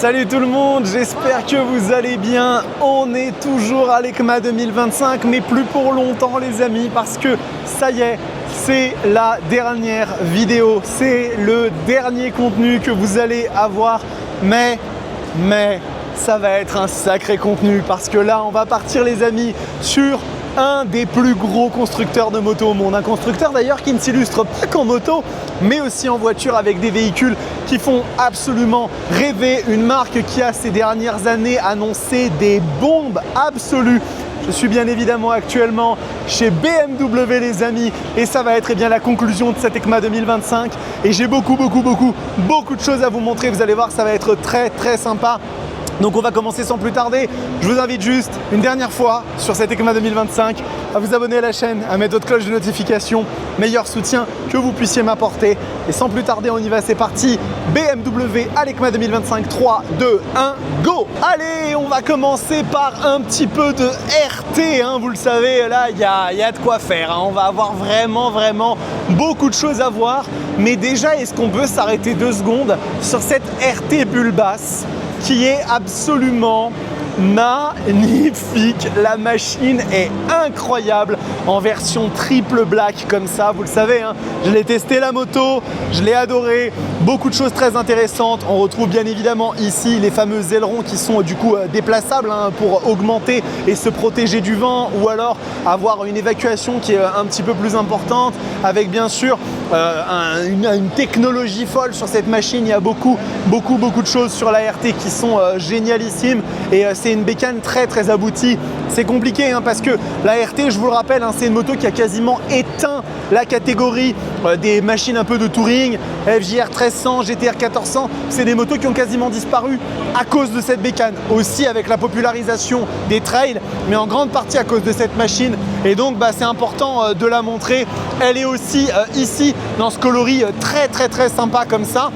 Salut tout le monde, j'espère que vous allez bien. On est toujours à l'EICMA 2025, mais plus pour longtemps les amis, parce que ça y est, c'est la dernière vidéo, c'est le dernier contenu que vous allez avoir, mais ça va être un sacré contenu, parce que là on va partir les amis sur un des plus gros constructeurs de moto au monde. Un constructeur d'ailleurs qui ne s'illustre pas qu'en moto, mais aussi en voiture avec des véhicules qui font absolument rêver. Une marque qui a ces dernières années annoncé des bombes absolues. Je suis bien évidemment actuellement chez BMW les amis, et ça va être bien la conclusion de cette EICMA 2025. Et j'ai beaucoup de choses à vous montrer. Vous allez voir, ça va être très sympa. Donc on va commencer sans plus tarder. Je vous invite juste une dernière fois sur cette EICMA 2025 à vous abonner à la chaîne, à mettre votre cloche de notification, meilleur soutien que vous puissiez m'apporter. Et sans plus tarder, on y va, c'est parti. BMW à l'EICMA 2025, 3, 2, 1, go! Allez, on va commencer par un petit peu de RT, hein. Vous le savez, là, il y a de quoi faire, hein. On va avoir vraiment beaucoup de choses à voir. Mais déjà, est-ce qu'on peut s'arrêter 2 secondes sur cette RT Bulbass qui est absolument magnifique? La machine est incroyable en version triple black comme ça, vous le savez, hein. Je l'ai testé la moto, je l'ai adoré, beaucoup de choses très intéressantes. On retrouve bien évidemment ici les fameux ailerons qui sont du coup déplaçables, hein, pour augmenter et se protéger du vent, ou alors avoir une évacuation qui est un petit peu plus importante, avec bien sûr une technologie folle sur cette machine. Il y a beaucoup de choses sur la RT qui sont génialissimes, et c'est une bécane très aboutie. C'est compliqué, hein, parce que la RT, je vous le rappelle, hein, c'est une moto qui a quasiment éteint la catégorie des machines un peu de touring, FJR 1300, GTR 1400. C'est des motos qui ont quasiment disparu à cause de cette bécane, aussi avec la popularisation des trails, mais en grande partie à cause de cette machine. Et donc c'est important de la montrer. Elle est aussi ici dans ce coloris très sympa comme ça.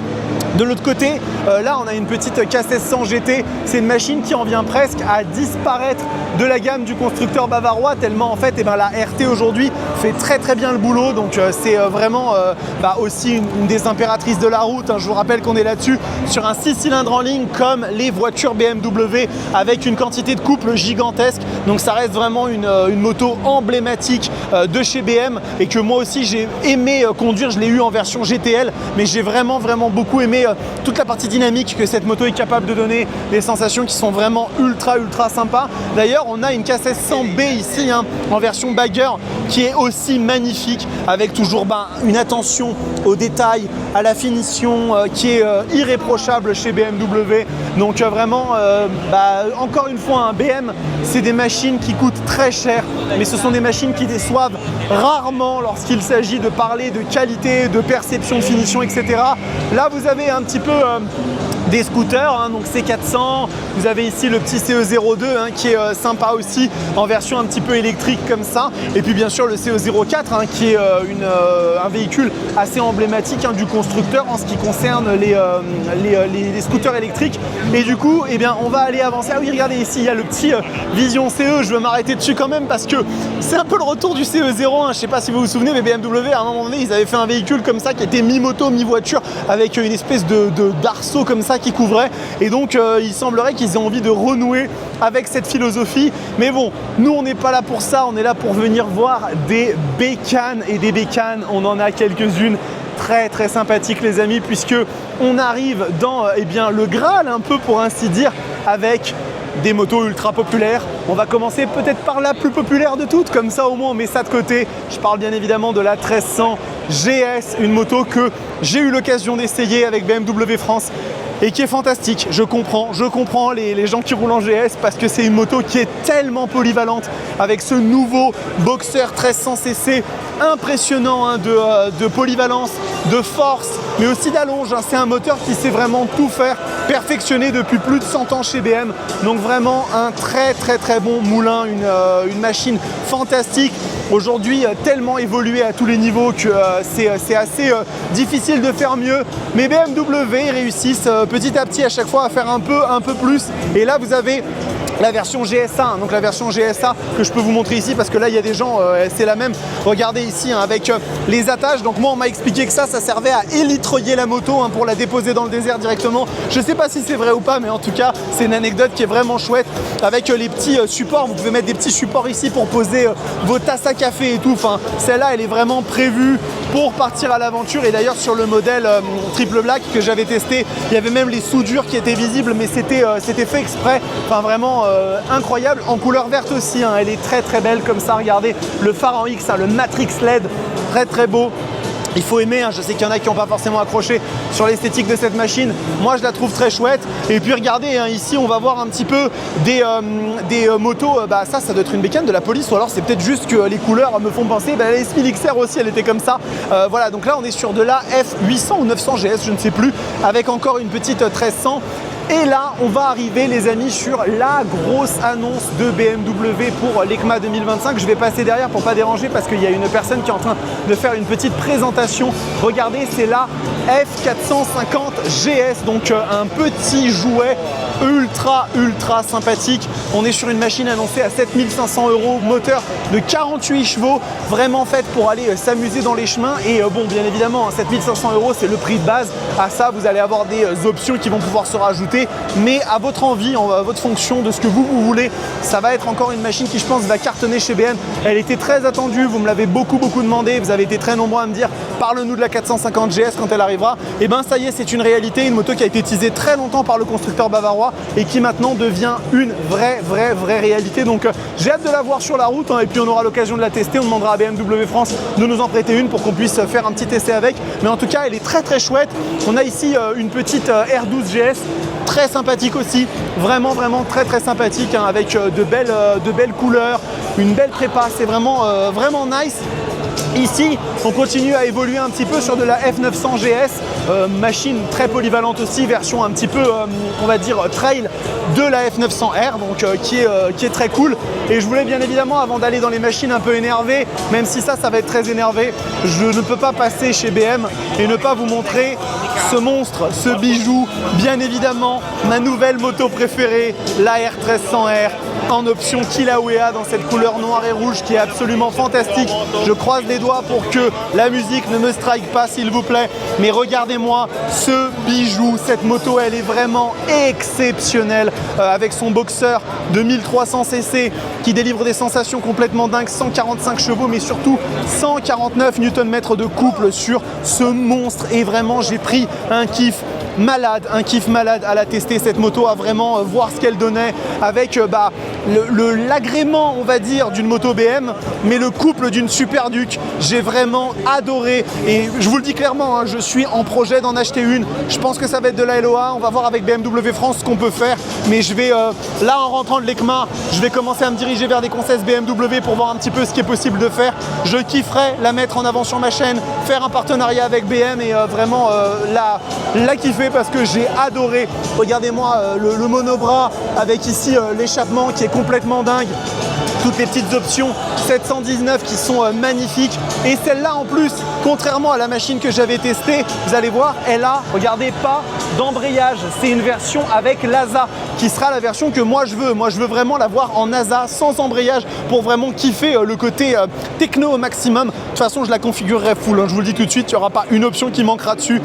De l'autre côté, là on a une petite K1600 GT. C'est une machine qui en vient presque à disparaître de la gamme du constructeur bavarois, tellement en fait la RT aujourd'hui fait très bien le boulot. Donc c'est vraiment aussi une des impératrices de la route, hein. Je vous rappelle qu'on est là-dessus sur un 6 cylindres en ligne comme les voitures BMW, avec une quantité de couple gigantesque. Donc ça reste vraiment une moto emblématique de chez BM, et que moi aussi j'ai aimé conduire. Je l'ai eu en version GTL, mais j'ai vraiment beaucoup aimé toute la partie dynamique que cette moto est capable de donner, des sensations qui sont vraiment ultra sympas. D'ailleurs on a une K1600B ici, hein, en version bagger, qui est aussi magnifique, avec toujours une attention aux détails, à la finition qui est irréprochable chez BMW. Donc vraiment encore une fois, un BM, c'est des machines qui coûtent très cher, mais ce sont des machines qui déçoivent rarement lorsqu'il s'agit de parler de qualité, de perception de finition, etc. Là vous avez un petit peu des scooters, hein, donc C400, vous avez ici le petit CE02, hein, qui est sympa aussi en version un petit peu électrique comme ça, et puis bien sûr le CE04, hein, qui est un véhicule assez emblématique, hein, du constructeur en ce qui concerne les scooters électriques. Et du coup on va aller avancer. Ah oui, regardez ici, il y a le petit Vision CE. Je veux m'arrêter dessus quand même, parce que c'est un peu le retour du CE01. Je sais pas si vous vous souvenez, mais BMW à un moment donné ils avaient fait un véhicule comme ça qui était mi-moto mi-voiture, avec une espèce d'arceau comme ça qui couvrait, et donc il semblerait qu'ils aient envie de renouer avec cette philosophie. Mais bon, nous on n'est pas là pour ça, on est là pour venir voir des bécanes, et des bécanes on en a quelques-unes très sympathiques les amis, puisque on arrive dans le Graal un peu, pour ainsi dire, avec des motos ultra populaires. On va commencer peut-être par la plus populaire de toutes, comme ça au moins on met ça de côté. Je parle bien évidemment de la 1300 GS, une moto que j'ai eu l'occasion d'essayer avec BMW France et qui est fantastique. Je comprends les gens qui roulent en GS, parce que c'est une moto qui est tellement polyvalente, avec ce nouveau Boxer 1300cc impressionnant, hein, de polyvalence, de force, mais aussi d'allonge, hein. C'est un moteur qui sait vraiment tout faire, perfectionné depuis plus de 100 ans chez BM. Donc vraiment un très bon moulin, une machine fantastique. Aujourd'hui tellement évolué à tous les niveaux que c'est assez difficile de faire mieux, mais BMW réussissent petit à petit à chaque fois à faire un peu plus. Et là vous avez la version GSA, hein, donc la version GSA que je peux vous montrer ici parce que là il y a des gens, c'est la même. Regardez ici hein, avec les attaches. Donc moi on m'a expliqué que ça servait à élitroyer la moto hein, pour la déposer dans le désert directement. Je sais pas si c'est vrai ou pas, mais en tout cas c'est une anecdote qui est vraiment chouette avec les petits supports. Vous pouvez mettre des petits supports ici pour poser vos tasses à café et tout. Enfin, celle-là elle est vraiment prévue pour partir à l'aventure. Et d'ailleurs sur le modèle triple black que j'avais testé, il y avait même les soudures qui étaient visibles, mais c'était fait exprès. Enfin vraiment incroyable, en couleur verte aussi, hein. Elle est très très belle comme ça, regardez le phare en X, hein, le Matrix LED, très très beau. Il faut aimer, hein. Je sais qu'il y en a qui n'ont pas forcément accroché sur l'esthétique de cette machine. Moi, je la trouve très chouette. Et puis regardez, hein, ici, on va voir un petit peu des motos. Ça doit être une bécane de la police, ou alors c'est peut-être juste que les couleurs me font penser. La S1000 XR aussi, elle était comme ça. Voilà, donc là, on est sur de la F800 ou 900 GS, je ne sais plus, avec encore une petite 1300. Et là, on va arriver les amis sur la grosse annonce de BMW pour l'EICMA 2025. Je vais passer derrière pour pas déranger parce qu'il y a une personne qui est en train de faire une petite présentation. Regardez, c'est la F450 GS, donc un petit jouet ultra sympathique. On est sur une machine annoncée à 7500 €, moteur de 48 chevaux, vraiment faite pour aller s'amuser dans les chemins. Et bon, bien évidemment, 7500 € c'est le prix de base. À ça, vous allez avoir des options qui vont pouvoir se rajouter, mais à votre envie, à votre fonction de ce que vous voulez. Ça va être encore une machine qui, je pense, va cartonner chez BM. Elle était très attendue, vous me l'avez beaucoup demandé, vous avez été très nombreux à me dire parle-nous de la 450 GS quand elle arrivera. Et ben ça y est, c'est une réalité, une moto qui a été teasée très longtemps par le constructeur bavarois et qui maintenant devient une vraie réalité. Donc j'ai hâte de la voir sur la route, hein, et puis on aura l'occasion de la tester. On demandera à BMW France de nous en prêter une pour qu'on puisse faire un petit essai avec. Mais en tout cas, elle est très chouette. On a ici une petite R12 GS, très sympathique aussi, vraiment très sympathique, hein, avec de belles couleurs, une belle prépa. C'est vraiment nice. Ici, on continue à évoluer un petit peu sur de la F900 GS, machine très polyvalente aussi, version un petit peu, on va dire, trail de la F900R, donc qui est très cool. Et je voulais bien évidemment, avant d'aller dans les machines un peu énervées, même si ça va être très énervé, je ne peux pas passer chez BM et ne pas vous montrer ce monstre, ce bijou, bien évidemment, ma nouvelle moto préférée, la R1300R, en option Kilauea dans cette couleur noire et rouge qui est absolument fantastique. Je croise les doigts pour que la musique ne me strike pas, s'il vous plaît. Mais regardez-moi ce bijou, cette moto, elle est vraiment exceptionnelle, avec son boxeur de 1300 cc qui délivre des sensations complètement dingues, 145 chevaux, mais surtout 149 Nm de couple sur ce monstre. Et vraiment, j'ai pris un kiff malade à la tester, cette moto, à vraiment voir ce qu'elle donnait avec l'agrément, on va dire, d'une moto BM, mais le couple d'une Super Duke. J'ai vraiment adoré et je vous le dis clairement, hein, je suis en projet d'en acheter une. Je pense que ça va être de la LOA. On va voir avec BMW France ce qu'on peut faire, mais je vais là, en rentrant de l'EICMA, je vais commencer à me diriger vers des conseils BMW pour voir un petit peu ce qui est possible de faire. Je kifferais la mettre en avant sur ma chaîne, faire un partenariat avec BM et vraiment la kiffer parce que j'ai adoré. Regardez-moi le monobras avec ici l'échappement qui est complètement dingue. Toutes les petites options 719 qui sont magnifiques. Et celle-là en plus, contrairement à la machine que j'avais testée, vous allez voir, elle a, regardez, pas d'embrayage. C'est une version avec l'ASA qui sera la version que moi je veux. Moi je veux vraiment l'avoir en ASA sans embrayage pour vraiment kiffer le côté techno au maximum. De toute façon, je la configurerai full, hein, je vous le dis tout de suite, il n'y aura pas une option qui manquera dessus.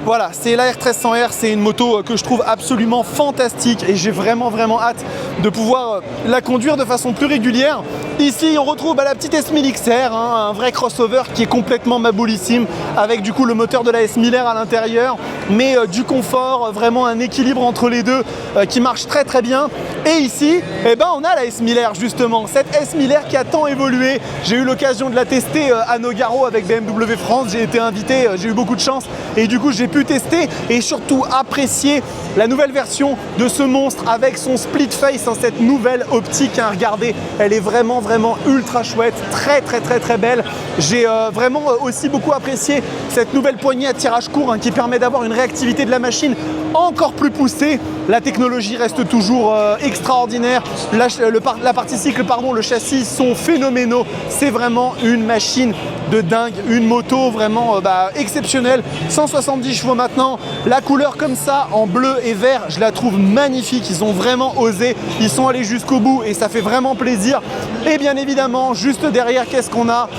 Voilà, c'est la R1300R, c'est une moto que je trouve absolument fantastique et j'ai vraiment hâte de pouvoir la conduire de façon plus régulière. Ici, on retrouve la petite S1000 XR, hein, un vrai crossover qui est complètement maboulissime avec du coup le moteur de la S1000R à l'intérieur, mais du confort, vraiment un équilibre entre les deux qui marche très bien. Et ici, on a la S1000R justement, cette S1000R qui a tant évolué. J'ai eu l'occasion de la tester à Nogaro avec BMW France, j'ai été invité, j'ai eu beaucoup de chance et du coup j'ai pu tester et surtout apprécier la nouvelle version de ce monstre avec son split face, hein, cette nouvelle optique, hein, regardez, elle est vraiment ultra chouette, très belle. J'ai vraiment aussi beaucoup apprécié cette nouvelle poignée à tirage court, hein, qui permet d'avoir une réactivité de la machine encore plus poussée. La technologie reste toujours extraordinaire. La partie cycle, le châssis sont phénoménaux. C'est vraiment une machine de dingue, une moto vraiment exceptionnelle, 170 chevaux maintenant, la couleur comme ça en bleu et vert, je la trouve magnifique, ils ont vraiment osé, ils sont allés jusqu'au bout et ça fait vraiment plaisir. Et bien évidemment, juste derrière, qu'est-ce qu'on a?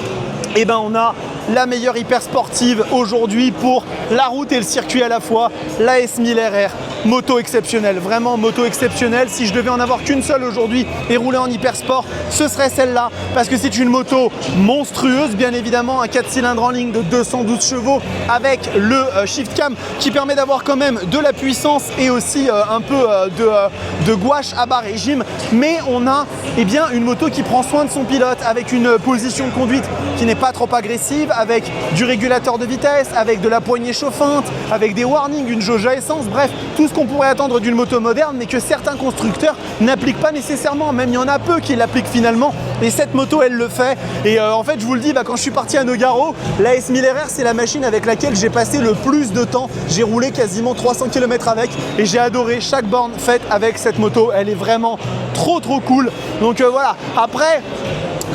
Eh ben on a la meilleure hyper sportive aujourd'hui pour la route et le circuit à la fois, la S1000 RR. Moto exceptionnelle, vraiment moto exceptionnelle. Si je devais en avoir qu'une seule aujourd'hui et rouler en hyper sport, ce serait celle-là parce que c'est une moto monstrueuse, bien évidemment, un 4 cylindres en ligne de 212 chevaux avec le shift cam qui permet d'avoir quand même de la puissance et aussi un peu de gouache à bas régime. Mais on a bien une moto qui prend soin de son pilote avec une position de conduite qui n'est pas trop agressive, avec du régulateur de vitesse, avec de la poignée chauffante, avec des warnings, une jauge à essence, bref, tout ce qu'on pourrait attendre d'une moto moderne, mais que certains constructeurs n'appliquent pas nécessairement. Même il y en a peu qui l'appliquent finalement, et cette moto, elle le fait. Et en fait, je vous le dis, quand je suis parti à Nogaro, la S1000 RR, c'est la machine avec laquelle j'ai passé le plus de temps. J'ai roulé quasiment 300 km avec, et j'ai adoré chaque borne faite avec cette moto. Elle est vraiment trop cool. Donc voilà, après,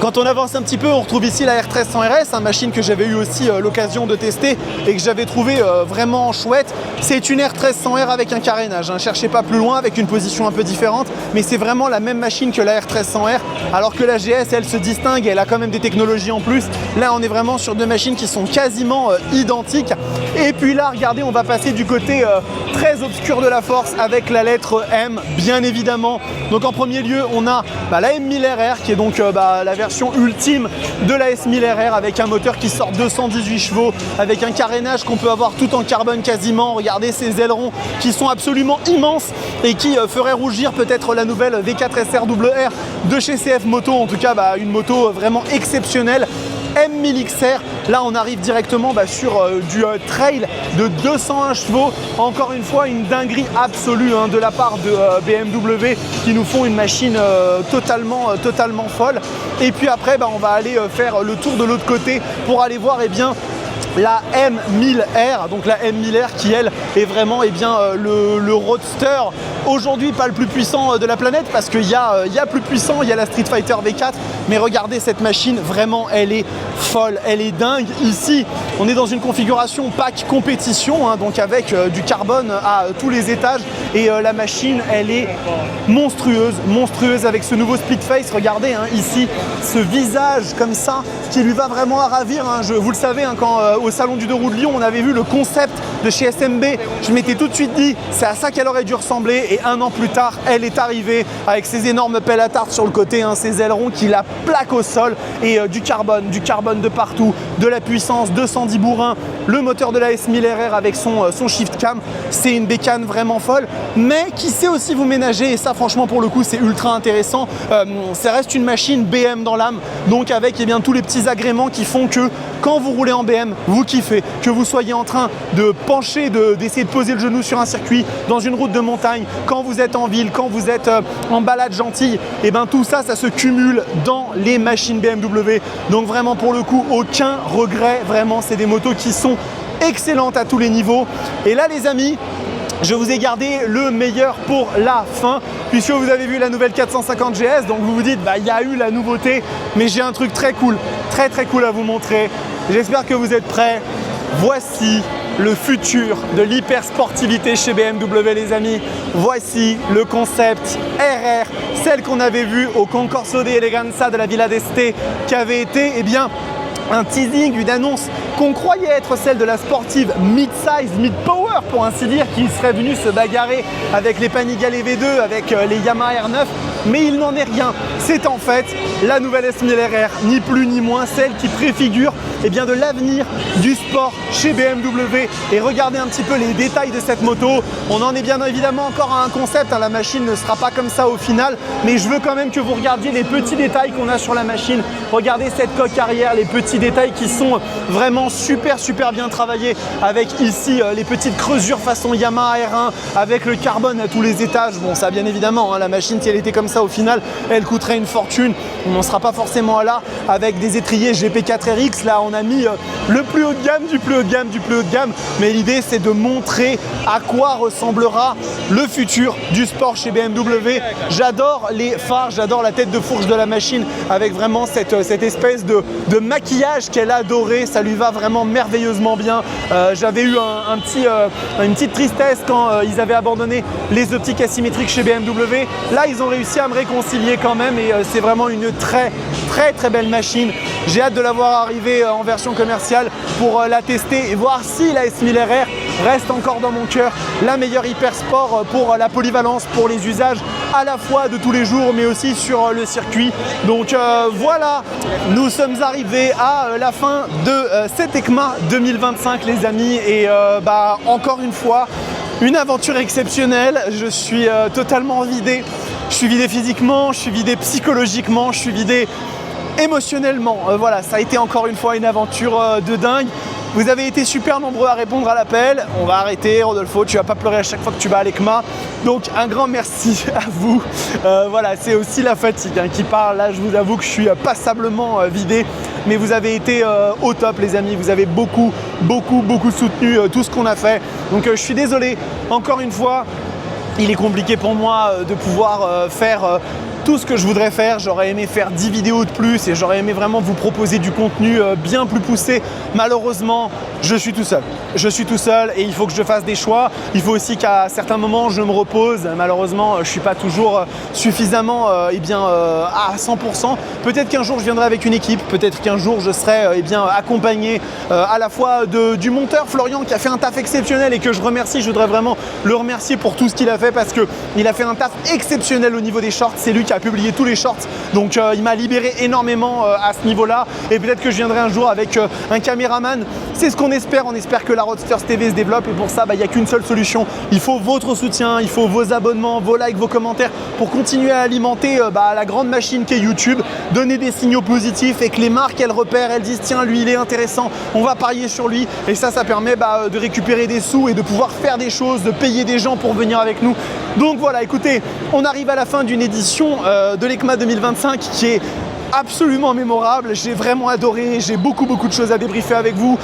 quand on avance un petit peu, on retrouve ici la R1300 RS, une machine que j'avais eu aussi l'occasion de tester et que j'avais trouvé vraiment chouette. C'est une R1300R avec un carénage, cherchez pas plus loin, avec une position un peu différente, mais c'est vraiment la même machine que la R1300R, alors que la GS, elle se distingue, elle a quand même des technologies en plus. Là, on est vraiment sur deux machines qui sont quasiment identiques. Et puis là, regardez, on va passer du côté très obscur de la force avec la lettre M, bien évidemment. Donc en premier lieu, on a la M1000 RR qui est donc la version ultime de la S1000 RR avec un moteur qui sort 218 chevaux, avec un carénage qu'on peut avoir tout en carbone quasiment. Regardez ces ailerons qui sont absolument immenses et qui feraient rougir peut-être la nouvelle V4 SR de chez CF Moto. En tout cas, une moto vraiment exceptionnelle. M1000XR, là on arrive directement sur du trail de 201 chevaux, encore une fois une dinguerie absolue de la part de BMW qui nous font une machine totalement folle. Et puis après on va aller faire le tour de l'autre côté pour aller voir la M1000R, donc la M1000R qui elle est vraiment le roadster aujourd'hui pas le plus puissant de la planète, parce qu'il y a plus puissant, il y a la Street Fighter V4, mais regardez cette machine, vraiment elle est folle, elle est dingue. Ici on est dans une configuration pack compétition, donc avec du carbone à tous les étages, et la machine elle est monstrueuse avec ce nouveau split face. Regardez ici ce visage comme ça qui lui va vraiment à ravir. Vous le savez, quand au salon du 2 roues de Lyon on avait vu le concept de chez SMB, je m'étais tout de suite dit c'est à ça qu'elle aurait dû ressembler, et un an plus tard elle est arrivée avec ses énormes pelles à tarte sur le côté, ses ailerons qui la plaquent au sol, et du carbone de partout, de la puissance, 210 bourrins, le moteur de la S1000 RR avec son shift cam. C'est une bécane vraiment folle, mais qui sait aussi vous ménager, et ça franchement pour le coup c'est ultra intéressant. Ça reste une machine BM dans l'âme, donc avec tous les petits agréments qui font que quand vous roulez en BM, vous kiffez, que vous soyez en train de pencher, d'essayer de poser le genou sur un circuit, dans une route de montagne, quand vous êtes en ville, quand vous êtes en balade gentille, tout ça se cumule dans les machines BMW. Donc vraiment pour le coup, aucun regret, vraiment c'est des motos qui sont excellentes à tous les niveaux. Et là les amis, je vous ai gardé le meilleur pour la fin, puisque vous avez vu la nouvelle 450 GS, donc vous vous dites il y a eu la nouveauté, mais j'ai un truc très cool à vous montrer. J'espère que vous êtes prêts. Voici le futur de l'hypersportivité chez BMW les amis. Voici le concept RR, celle qu'on avait vue au Concorso di Eleganza de la Villa d'Este, qui avait été un teasing, une annonce qu'on croyait être celle de la sportive mid-size, mid-power pour ainsi dire, qui serait venue se bagarrer avec les Panigale V2, avec les Yamaha R9, mais il n'en est rien. C'est en fait la nouvelle S1000 RR, ni plus ni moins, celle qui préfigure de l'avenir du sport chez BMW. Et regardez un petit peu les détails de cette moto. On en est bien évidemment encore à un concept, la machine ne sera pas comme ça au final, mais je veux quand même que vous regardiez les petits détails qu'on a sur la machine. Regardez cette coque arrière, les petits détails qui sont vraiment super bien travaillés, avec ici les petites creusures façon Yamaha R1, avec le carbone à tous les étages. Bon, ça bien évidemment, la machine si elle était comme ça au final, elle coûterait une fortune. On n'en sera pas forcément là, avec des étriers GP4RX. Là on a mis le plus haut de gamme du plus haut de gamme du plus haut de gamme, mais l'idée c'est de montrer à quoi ressemblera le futur du sport chez BMW. J'adore les phares, j'adore la tête de fourche de la machine, avec vraiment cette espèce de maquillage maillage qu'elle adorait, ça lui va vraiment merveilleusement bien. J'avais eu une petite tristesse quand ils avaient abandonné les optiques asymétriques chez BMW. Là, ils ont réussi à me réconcilier quand même et c'est vraiment une très belle machine. J'ai hâte de la voir arriver en version commerciale pour la tester et voir si la S1000RR reste encore dans mon cœur la meilleure hyper sport pour la polyvalence, pour les usages à la fois de tous les jours mais aussi sur le circuit. Donc voilà, nous sommes arrivés à la fin de cette EICMA 2025 les amis et encore une fois une aventure exceptionnelle. Je suis totalement vidé. Je suis vidé physiquement, je suis vidé psychologiquement, je suis vidé émotionnellement. Voilà, ça a été encore une fois une aventure de dingue. Vous avez été super nombreux à répondre à l'appel. On va arrêter, Rodolfo, tu vas pas pleurer à chaque fois que tu vas à l'EICMA. Donc un grand merci à vous. Voilà, c'est aussi la fatigue qui parle. Là, je vous avoue que je suis passablement vidé. Mais vous avez été au top les amis. Vous avez beaucoup soutenu tout ce qu'on a fait. Donc je suis désolé, encore une fois. Il est compliqué pour moi de pouvoir faire tout ce que je voudrais faire. J'aurais aimé faire 10 vidéos de plus et j'aurais aimé vraiment vous proposer du contenu bien plus poussé. Malheureusement, je suis tout seul. Je suis tout seul et il faut que je fasse des choix. Il faut aussi qu'à certains moments, je me repose. Malheureusement, je ne suis pas toujours suffisamment à 100%. Peut-être qu'un jour, je viendrai avec une équipe. Peut-être qu'un jour, je serai accompagné à la fois du monteur Florian qui a fait un taf exceptionnel et que je remercie. Je voudrais vraiment le remercier pour tout ce qu'il a fait parce qu'il a fait un taf exceptionnel au niveau des shorts. C'est lui qui a publié tous les shorts. Donc, il m'a libéré énormément à ce niveau-là. Et peut-être que je viendrai un jour avec un caméraman. C'est ce qu'on espère. On espère que la Roadsters TV se développe. Et pour ça, il n'y a qu'une seule solution. Il faut votre soutien, il faut vos abonnements, vos likes, vos commentaires pour continuer à alimenter la grande machine qu'est YouTube. Donner des signaux positifs et que les marques, elles repèrent, elles disent tiens, lui, il est intéressant. On va parier sur lui. Et ça permet de récupérer des sous et de pouvoir faire des choses, de payer des gens pour venir avec nous. Donc voilà, écoutez, on arrive à la fin d'une édition de l'EICMA 2025 qui est absolument mémorable. J'ai vraiment adoré, j'ai beaucoup de choses à débriefer avec vous,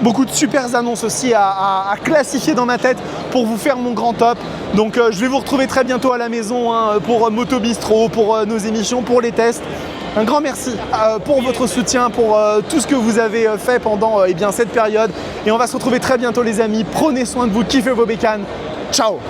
beaucoup de super annonces aussi à classifier dans ma tête pour vous faire mon grand top. Donc je vais vous retrouver très bientôt à la maison pour Moto Bistro, pour nos émissions, pour les tests. Un grand merci pour votre soutien, pour tout ce que vous avez fait pendant cette période. Et on va se retrouver très bientôt les amis. Prenez soin de vous, kiffez vos bécanes. Ciao!